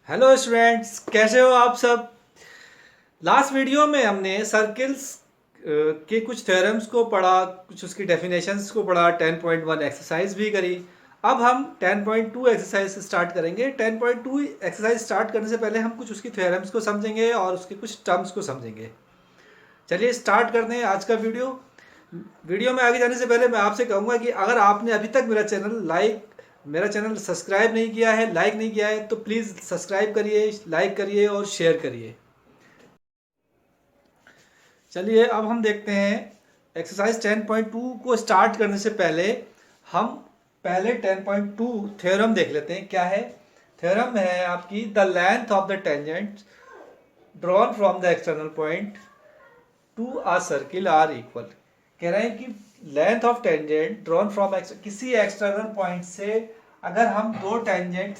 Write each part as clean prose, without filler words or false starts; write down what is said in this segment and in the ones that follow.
Hello students, कैसे हो आप सब। लास्ट वीडियो में हमने सर्किल्स के कुछ थ्योरम्स को पढ़ा, कुछ उसकी डेफिनेशंस को पढ़ा, 10.1 एक्सरसाइज भी करी। अब हम 10.2 एक्सरसाइज स्टार्ट करेंगे। 10.2 एक्सरसाइज स्टार्ट करने से पहले हम कुछ उसकी थ्योरम्स को समझेंगे और उसके कुछ टर्म्स को समझेंगे। चलिए स्टार्ट करते हैं आज का वीडियो। वीडियो में आगे जाने से पहले मैं आपसे कहूँगा कि अगर आपने अभी तक मेरा चैनल सब्सक्राइब नहीं किया है, लाइक नहीं किया है, तो प्लीज़ सब्सक्राइब करिए, लाइक करिए और शेयर करिए। चलिए अब हम देखते हैं एक्सरसाइज 10.2 को स्टार्ट करने से पहले हम पहले 10.2 थ्योरम देख लेते हैं। क्या है थ्योरम? है आपकी the length of the tangent drawn from the external point to a circle are equal. कह रहे हैं कि length of tangent drawn from किसी एक्सटर्नल पॉइंट से अगर हम दो टेंजेंट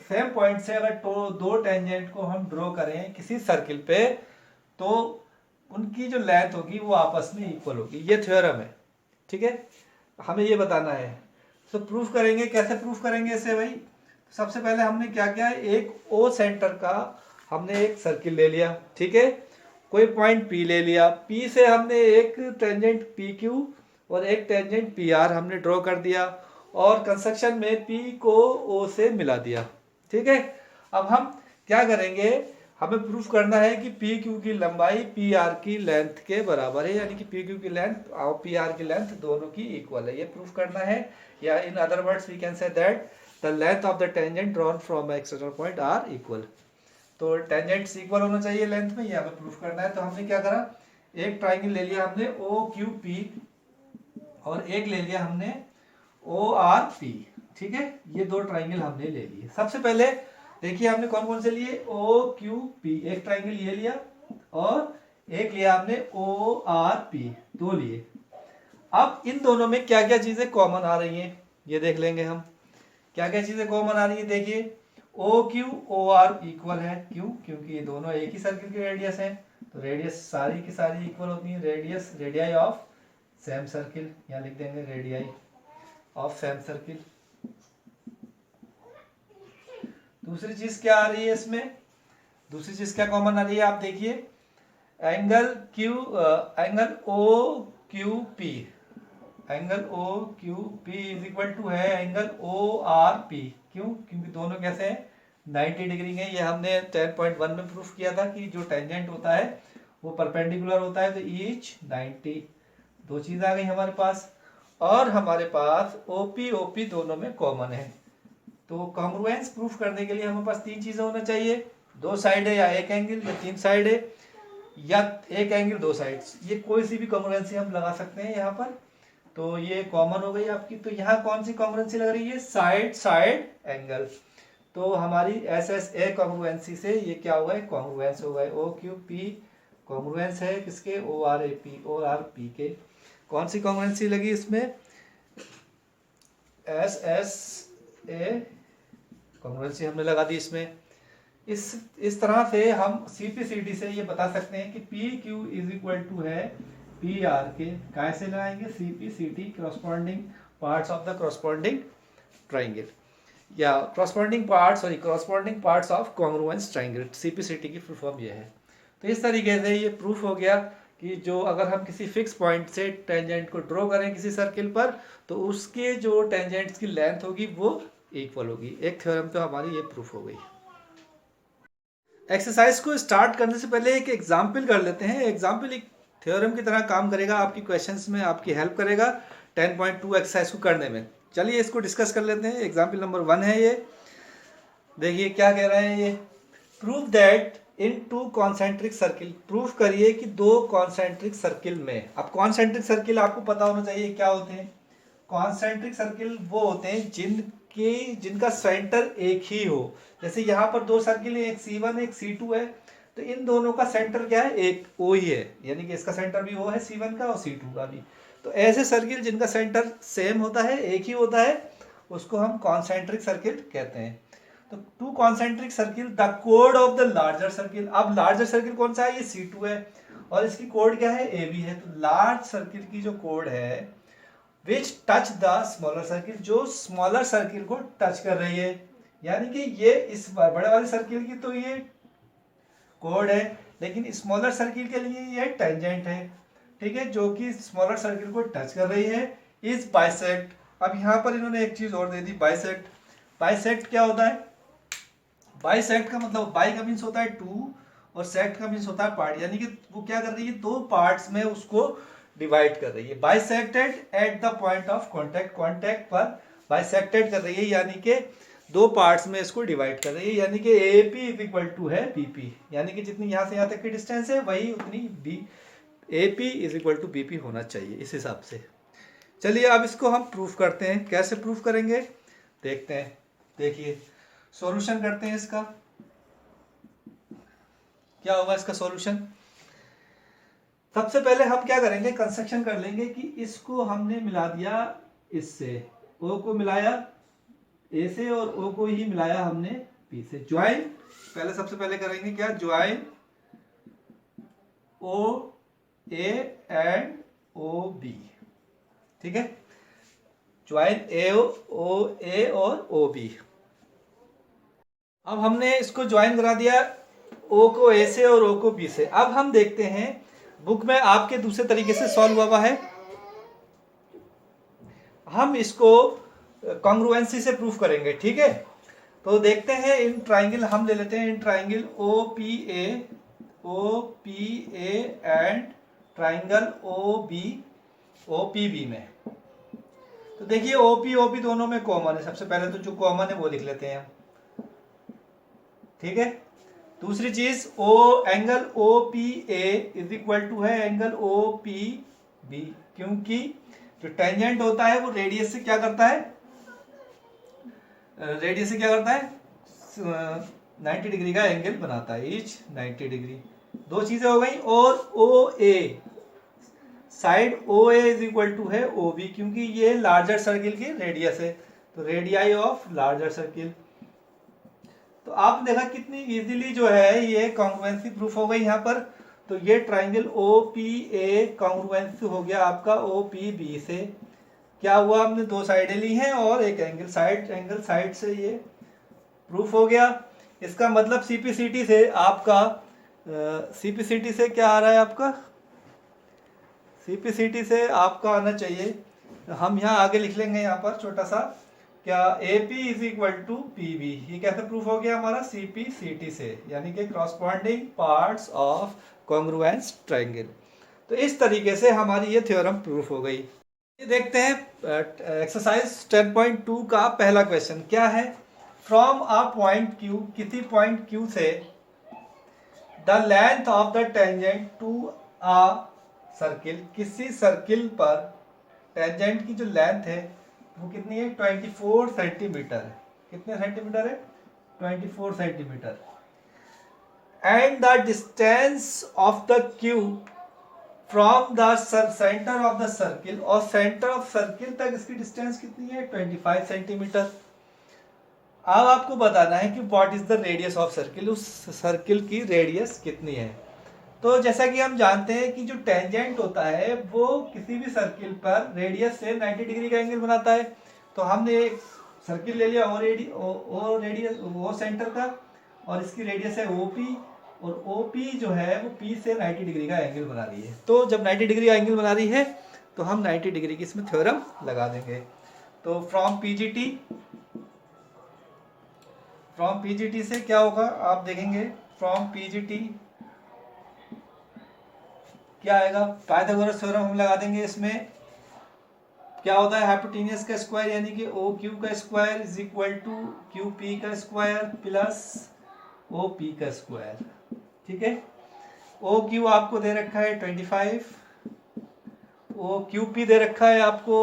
सेम पॉइंट से अगर दो टेंजेंट को हम ड्रॉ करें किसी सर्किल पे, तो उनकी जो लेंथ होगी वो आपस में इक्वल होगी। ये थ्योरम है, ठीक है। हमें ये बताना है। तो प्रूफ करेंगे, कैसे प्रूफ करेंगे इसे भाई? सबसे पहले हमने क्या किया, एक ओ सेंटर का हमने एक सर्किल ले लिया, ठीक है। कोई पॉइंट पी ले लिया, पी से हमने एक टेंजेंट पी क्यू और एक टेंजेंट पी आर हमने ड्रॉ कर दिया और कंस्ट्रक्शन में पी को ओ से मिला दिया, ठीक है। अब हम क्या करेंगे, हमें प्रूफ करना है कि पी क्यू की लंबाई पी आर की लेंथ के बराबर है, यानी कि पी क्यू की लेंथ और पी आर की लेंथ दोनों की इक्वल है। ये प्रूफ करना है, या in other words we can say that the length of the tangent drawn from external point are equal. तो टेंजेंट्स इक्वल होना चाहिए लेंथ में, ये हमें प्रूफ करना है। तो हमने क्या करा, एक ट्राइंगल ले लिया हमने ओ क्यू पी और एक ले लिया हमने ओ आर पी, ठीक है। ये दो ट्राइंगल हमने ले लिए। सबसे पहले देखिए हमने कौन कौन से लिए, ओ क्यू पी, एक ट्राइंगल ये लिया और एक लिया हमने ओ आर पी, दो लिए। अब इन दोनों में क्या क्या चीजें कॉमन आ रही हैं ये देख लेंगे हम। क्या क्या चीजें कॉमन आ रही है, देखिए O Q O R equal है, क्यों? क्योंकि ये दोनों एक ही सर्किल के रेडियस हैं, तो रेडियस सारी की सारी इक्वल होती है। रेडियाई ऑफ सेम सर्किल, यहाँ लिख देंगे रेडियाई ऑफ सेम सर्किल। दूसरी चीज क्या आ रही है इसमें, दूसरी चीज क्या कॉमन आ रही है, आप देखिए angle O Q P, angle O Q P is equal to है एंगल ओ आर पी। क्यों? क्योंकि दोनों कैसे हैं, 90 डिग्री के। ये हमने 10.1 में प्रूफ किया था कि जो टेंजेंट होता है वो परपेंडिकुलर होता है, तो ईच 90। दो चीज आ गई हमारे पास, और हमारे पास ओपी ओपी दोनों में कॉमन है। तो कॉन्ग्रुएंस प्रूफ करने के लिए हमारे पास तीन चीजें होना चाहिए, दो साइड है या एक एंगल, या तीन साइड है या एक एंगल दो साइड्स। ये कोई सी भी कॉन्ग्रुएंसी हम लगा सकते हैं यहाँ पर। तो ये कॉमन हो गई आपकी। तो यहाँ कौन सी कॉन्ग्रुएंसी लग रही है, साइड साइड एंगल। तो हमारी एस एस ए कॉन्ग्रुएंसी से ये क्या होगा, कॉन्ग्रुएंस होगा। ओ क्यू पी कॉन्ग्रुएंस है किसके, O R A P, O R P के। कौन सी कॉन्ग्रुएंसी लगी इसमें, एस एस ए कॉन्ग्रुएंसी हमने लगा दी इसमें। इस तरह से हम सीपीसीडी से ये बता सकते हैं कि P Q is equal to है पी आर के। कैसे लगाएंगे, CPCD corresponding parts of the corresponding triangle, या corresponding parts of congruence triangle. CPCD की फुल फॉर्म ये है। तो इस तरीके से ये प्रूफ हो गया कि जो अगर हम किसी फिक्स पॉइंट से टेंजेंट को ड्रॉ करें किसी सर्किल पर, तो उसके जो टेंजेंट्स की लेंथ होगी वो इक्वल होगी। एक थ्योरम तो हमारी ये प्रूफ हो गई। एक्सरसाइज को स्टार्ट करने से पहले एक एग्जाम्पल कर लेते हैं। एग्जाम्पल एक थ्योरम की तरह काम करेगा, आपकी क्वेश्चंस में आपकी हेल्प करेगा 10.2 एक्सरसाइज को करने में। चलिए इसको डिस्कस कर लेते हैं। एग्जाम्पल नंबर 1 है ये। देखिए क्या कह रहे हैं ये, prove that in to concentric circle, proof करिए कि दो कॉन्सेंट्रिक सर्किल में। अब कॉन्सेंट्रिक सर्किल आपको पता होना चाहिए क्या होते हैं। कॉन्सेंट्रिक सर्किल वो होते हैं जिनका सेंटर एक ही हो। जैसे यहाँ पर दो सर्किल है, एक C1 एक C2 है, तो इन दोनों का सेंटर क्या है, एक O ही है, यानी कि इसका सेंटर भी O है C1 का और C2 का भी। तो ऐसे सर्किल जिनका सेंटर सेम होता है, एक ही होता है, उसको हम कॉन्सेंट्रिक सर्किल कहते हैं। तो to concentric circle the code of the larger circle. अब लार्जर सर्किल कौन सा है, ये C2 है और इसकी कोड क्या है, AB है। तो लार्ज सर्किल की जो कोड है विच टच द स्मॉलर सर्किल, जो स्मॉलर सर्किल को टच कर रही है, यानी कि ये इस बड़े वाले सर्किल की तो ये कोड है, लेकिन स्मॉलर सर्किल के लिए ये टेंजेंट है, ठीक है, जो कि स्मॉलर सर्किल को टच कर रही है, इस बाइसेक्ट। अब यहाँ पर इन्होंने एक चीज और दे दी, बाइसेक्ट। बाइसेक्ट क्या होता है? बाइसेक्ट का मतलब बाई का मीन्स होता है टू और सेक्ट का मीन्स होता है पार्ट, यानी कि वो क्या कर रही है, दो पार्ट्स में उसको डिवाइड कर रही है। Bisected at the point of contact, contact पर बाइसेक्टेड कर रही है, यानी कि दो पार्ट्स में इसको डिवाइड कर रही है, यानी कि AP इज इक्वल टू है BP, यानी कि जितनी यहां से यहां तक की डिस्टेंस है वही उतनी AP is equal to BP होना चाहिए इस हिसाब से। चलिए अब इसको हम प्रूफ करते हैं। कैसे प्रूफ करेंगे देखते हैं। देखिए सॉल्यूशन करते हैं इसका। क्या होगा इसका सॉल्यूशन? सबसे पहले हम क्या करेंगे, कंस्ट्रक्शन कर लेंगे कि इसको हमने मिला दिया इससे, O को मिलाया A से और O को ही मिलाया हमने P से। ज्वाइन पहले सबसे पहले करेंगे क्या, ज्वाइन OA एंड OB, ठीक है, ज्वाइन OA और OB। अब हमने इसको ज्वाइन करा दिया O को A से और O को B से। अब हम देखते हैं बुक में आपके दूसरे तरीके से सॉल्व हुआ है, हम इसको कॉन्ग्रुएंसी से प्रूफ करेंगे, ठीक है। तो देखते हैं इन ट्राइंगल हम ले लेते हैं, in triangle OPA and triangle OPB में। तो देखिए OP दोनों में कॉमन है, सबसे पहले तो जो कॉमन है वो लिख लेते हैं, ठीक है। दूसरी चीज angle OPA is equal to है एंगल OPB, क्योंकि जो टेंजेंट होता है वो रेडियस से क्या करता है, 90 डिग्री का एंगल बनाता है, ईच 90 डिग्री। दो चीजें हो गई। और OA side OA is equal to है OB, क्योंकि ये लार्जर सर्किल की रेडियस है, तो रेडियाई ऑफ लार्जर सर्किल। तो आपने देखा कितनी इजीली जो है ये कॉन्ग्रुएंसी प्रूफ हो गई यहाँ पर। तो ये ट्राइंगल OPA कॉन्ग्रुएंसी हो गया आपका OPB से। क्या हुआ, हमने दो साइडें ली हैं और एक एंगल साइड से ये प्रूफ हो गया। इसका मतलब CPCT से आपका CPCT से क्या आ रहा है आपका, CPCT से आपका आना चाहिए, हम यहाँ आगे लिख लेंगे यहाँ पर छोटा सा, क्या AP is equal to PB। ये कैसे प्रूफ हो गया हमारा, CPCT से, यानी कि corresponding parts of congruence triangle. तो इस तरीके से हमारी ये थ्योरम प्रूफ हो गई। ये देखते हैं एक्सरसाइज 10.2 का पहला क्वेश्चन क्या है। फ्रॉम अ पॉइंट Q, किसी पॉइंट Q से the length of the tangent to a circle, किसी सर्किल पर टेंजेंट की जो लेंथ है वो कितनी है, 24 सेंटीमीटर है। कितने सेंटीमीटर है, 24 centimetre. And the distance of the Q from the centre of the circle, और सेंटर ऑफ सर्किल तक इसकी डिस्टेंस कितनी है, 25 सेंटीमीटर। अब आपको बताना है कि what is the radius of circle, उस सर्किल की रेडियस कितनी है। तो जैसा कि हम जानते हैं कि जो टेंजेंट होता है वो किसी भी सर्किल पर रेडियस से 90 डिग्री का एंगल बनाता है। तो हमने एक सर्किल ले लिया रेडियस वो सेंटर का, और इसकी रेडियस है OP, और OP जो है वो P से 90 डिग्री का एंगल बना रही है। तो जब 90 डिग्री का एंगल बना रही है तो हम 90 डिग्री की इसमें थ्योरम लगा देंगे। तो फ्रॉम PGT से क्या होगा आप देखेंगे, फ्रॉम PGT क्या आएगा, पाइथागोरस थ्योरम हम लगा देंगे। इसमें क्या होता है, हाइपोटेन्यूस का स्क्वायर यानी कि OQ का square is equal to QP का स्क्वायर प्लस OP का स्क्वायर, ठीक है। OQ आपको दे रखा है 25, OQP दे रखा है आपको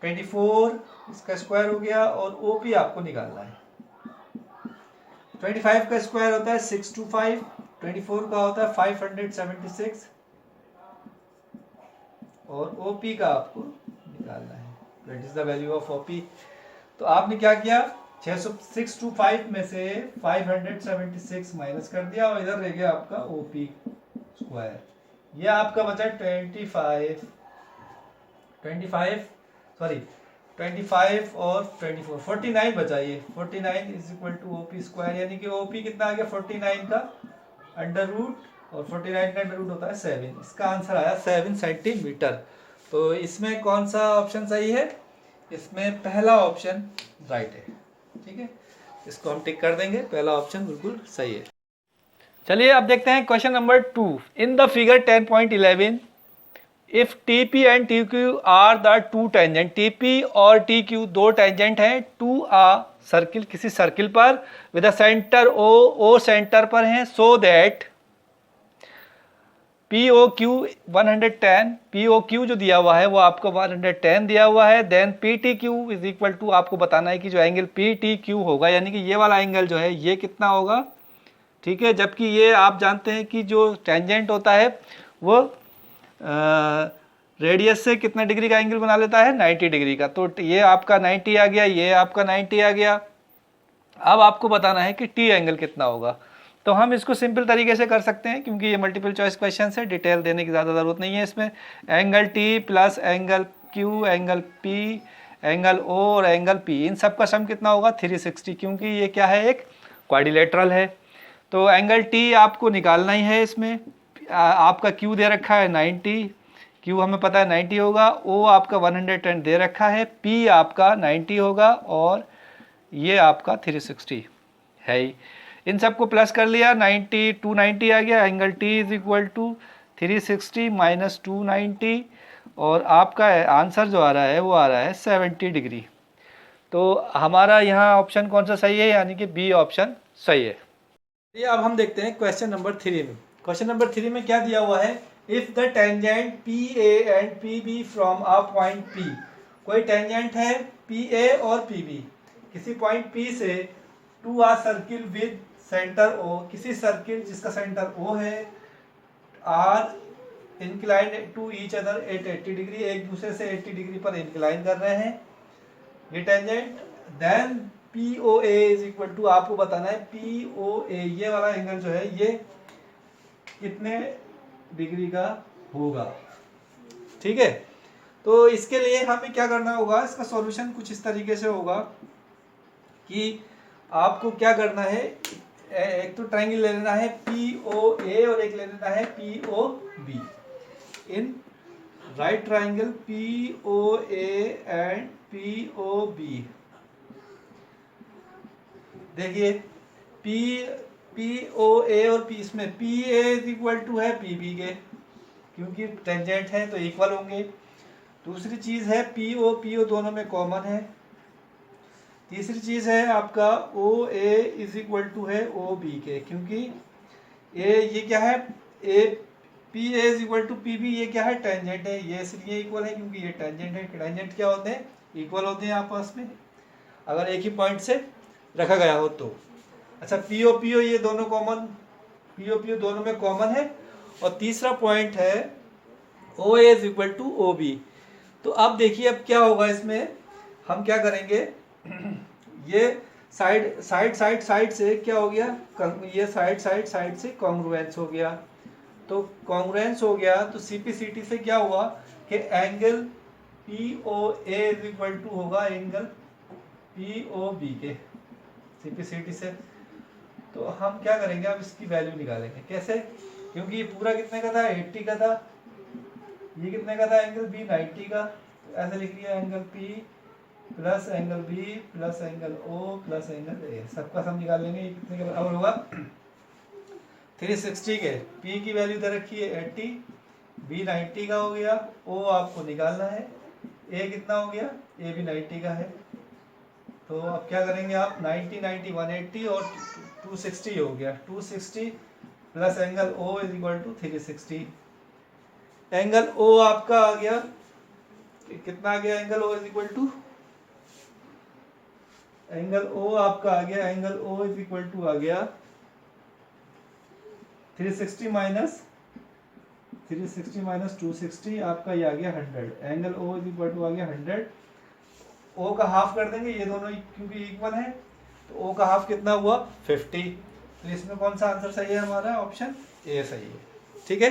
24, इसका स्क्वायर हो गया, और OP आपको निकालना है। 25 का स्क्वायर होता है 625, 24 का होता है 576, और OP का आपको निकालना है, that is the value of OP। तो आपने क्या किया, 625 में से 576 माइनस कर दिया, और इधर रह गया आपका OP स्क्वायर। ये आपका बचा 25 सॉरी 25 और 24, 49 बचा ये। 49 is equal to OP square, यानी कि OP कितना आ गया 49 का अंडर रूट, और 49 का अंडर रूट होता है 7। इसका आंसर आया 7 सेंटीमीटर। तो इसमें कौन सा ऑप्शन सही है? इसमें पहला ऑप्शन राइट है। ठीक है, इसको हम टिक कर देंगे, पहला ऑप्शन बिल्कुल सही है। चलिए अब देखते हैं question number 2। In the figure 10.11 if TP and TQ are the two tangent, TP और TQ दो टेंजेंट हैं टू अ सर्किल, किसी सर्किल पर, with a centre O centre पर है, सो दैट POQ 110, POQ जो दिया हुआ है वो आपको 110 दिया हुआ है। Then PTQ is equal to, आपको बताना है कि जो एंगल PTQ होगा, यानी कि ये वाला एंगल जो है ये कितना होगा। ठीक है, जबकि ये आप जानते हैं कि जो टेंजेंट होता है वो रेडियस से कितना डिग्री का एंगल बना लेता है, 90 डिग्री का। तो ये आपका 90 आ गया, ये आपका 90 आ गया। अब आपको बताना है कि टी एंगल कितना होगा। तो हम इसको सिंपल तरीके से कर सकते हैं, क्योंकि ये मल्टीपल चॉइस क्वेश्चन है, डिटेल देने की ज़्यादा ज़रूरत नहीं है इसमें। Angle T plus angle Q, angle P, angle O और एंगल पी, इन सब का सम कितना होगा 360, क्योंकि ये क्या है, एक क्वाड्रिलेटरल है। तो एंगल टी आपको निकालना ही है इसमें। आपका क्यू दे रखा है 90, क्यू हमें पता है 90 होगा। ओ आपका 110 दे रखा है, पी आपका 90 होगा, और ये आपका 360 है ही। इन सबको प्लस कर लिया, 90 290 आ गया। Angle T is equal to 360 minus 290, और आपका आंसर जो आ रहा है वो आ रहा है 70 डिग्री। तो हमारा यहाँ ऑप्शन कौन सा सही है, यानी कि बी ऑप्शन सही है। ये अब हम देखते हैं क्वेश्चन नंबर 3 में। क्वेश्चन नंबर 3 में क्या दिया हुआ है, if the tangent PA and PB from a point P, कोई टेंजेंट है PA और PB किसी पॉइंट P से, to a circle with centre O, किसी सर्किल जिसका सेंटर O है, are inclined to each other at 80 degree, एक दूसरे से 80 डिग्री पर इंक्लाइन कर रहे हैं ये tangent. Then POA is equal to, आपको बताना है POA ये वाला एंगल जो है ये कितने डिग्री का होगा। ठीक है, तो इसके लिए हमें क्या करना होगा, इसका सॉल्यूशन कुछ इस तरीके से होगा कि आपको क्या करना है, एक तो ट्रायंगल ले लेना है POA और एक ले लेना है POB। In right triangle POA and POB, देखिए POA और P, इसमें PA इज इक्वल टू है PB के, क्योंकि टेंजेंट है तो इक्वल होंगे। दूसरी चीज है PO दोनों में कॉमन है। तीसरी चीज है आपका OA इज इक्वल टू है OB के, क्योंकि ये क्या है, PA is equal to PB, ये क्या है, टेंजेंट है, ये इसलिए इक्वल है क्योंकि ये टेंजेंट है। टेंजेंट क्या होते हैं, इक्वल होते हैं आपस में, अगर एक ही पॉइंट से रखा गया हो तो। अच्छा PO ये दोनों कॉमन, PO दोनों में कॉमन है। और तीसरा पॉइंट है OA is equal to OB। तो अब देखिए अब क्या होगा इसमें, हम क्या करेंगे, ये साइड से क्या हो गया, ये साइड से कॉन्ग्रुएंस हो गया। तो कॉन्ग्रुएंस हो गया तो CPCT से क्या हुआ कि angle POA is equal to होगा एंगल POB के, CPCT से। तो हम क्या करेंगे, अब इसकी वैल्यू निकालेंगे। कैसे, क्योंकि ये पूरा कितने का था, 80 का था, ये कितने का था, एंगल B 90 का। तो ऐसे लिख लिया, angle P plus angle B plus angle O plus angle A, सबका सम निकाल लेंगे। ये कितने का बराबर होगा 360 के। P की वैल्यू दे रखी है 80, B 90 का हो गया, O आपको निकालना है, A कितना हो गया, A भी 90 का है। तो अब क्या करेंगे आप, 90 90 180 और 260 हो गया, 260 plus angle O is equal to 360। Angle O आपका आ गया, कितना आ गया, angle O is equal to, angle O आपका आ गया, angle O is equal to आ गया 360 माइनस 260, आपका ये आ गया 100। Angle O is equal to आ गया 100। O का हाफ कर देंगे, ये दोनों क्योंकि इक्वल है, तो O का हाफ कितना हुआ 50। तो इसमें कौन सा आंसर सही है, हमारा ऑप्शन A सही है। ठीक है।